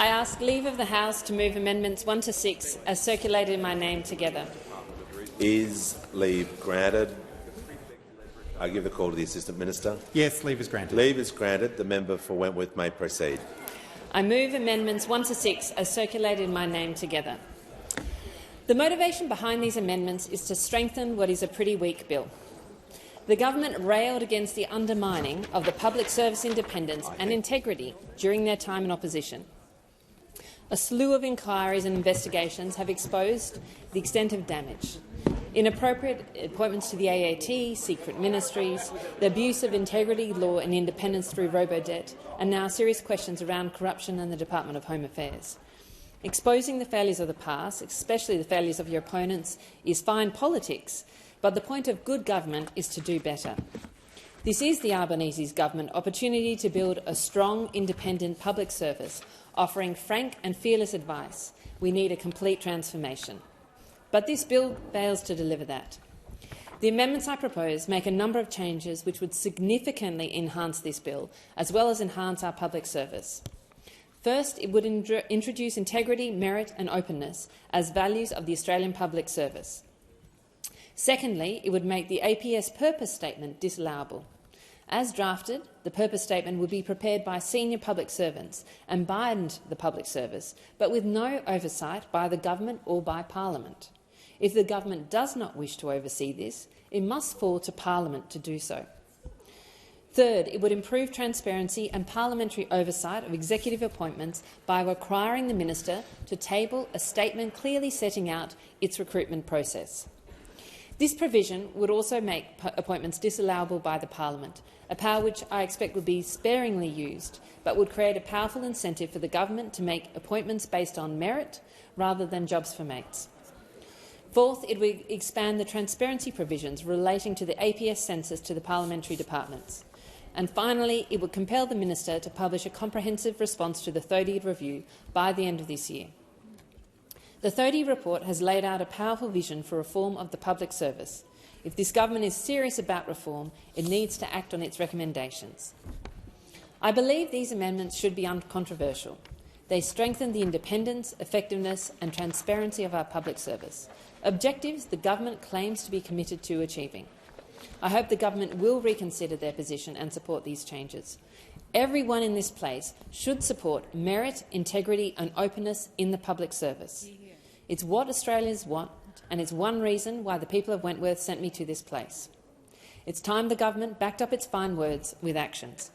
I ask leave of the House to move amendments 1 to 6 as circulated in my name together. Is leave granted? I give the call to the Assistant Minister. Yes, leave is granted. Leave is granted. The member for Wentworth may proceed. I move amendments 1 to 6 as circulated in my name together. The motivation behind these amendments is to strengthen what is a pretty weak bill. The government railed against the undermining of the public service independence and integrity during their time in opposition. A slew of inquiries and investigations have exposed the extent of damage. Inappropriate appointments to the AAT, secret ministries, the abuse of integrity, law and independence through robo-debt, and now serious questions around corruption and the Department of Home Affairs. Exposing the failures of the past, especially the failures of your opponents, is fine politics, but the point of good government is to do better. This is the Albanese's government opportunity to build a strong, independent public service, offering frank and fearless advice. We need a complete transformation. But this bill fails to deliver that. The amendments I propose make a number of changes which would significantly enhance this bill, as well as enhance our public service. First, it would introduce integrity, merit and openness as values of the Australian public service. Secondly, it would make the APS purpose statement disallowable. As drafted, the purpose statement would be prepared by senior public servants and bind the public service, but with no oversight by the government or by Parliament. If the government does not wish to oversee this, it must fall to Parliament to do so. Third, it would improve transparency and parliamentary oversight of executive appointments by requiring the minister to table a statement clearly setting out its recruitment process. This provision would also make appointments disallowable by the Parliament, a power which I expect would be sparingly used, but would create a powerful incentive for the government to make appointments based on merit rather than jobs for mates. Fourth, it would expand the transparency provisions relating to the APS census to the parliamentary departments. And finally, it would compel the minister to publish a comprehensive response to the 30 review by the end of this year. The 30 report has laid out a powerful vision for reform of the public service. If this government is serious about reform, it needs to act on its recommendations. I believe these amendments should be uncontroversial. They strengthen the independence, effectiveness and transparency of our public service, objectives the government claims to be committed to achieving. I hope the government will reconsider their position and support these changes. Everyone in this place should support merit, integrity and openness in the public service. It's what Australians want, and it's one reason why the people of Wentworth sent me to this place. It's time the government backed up its fine words with actions.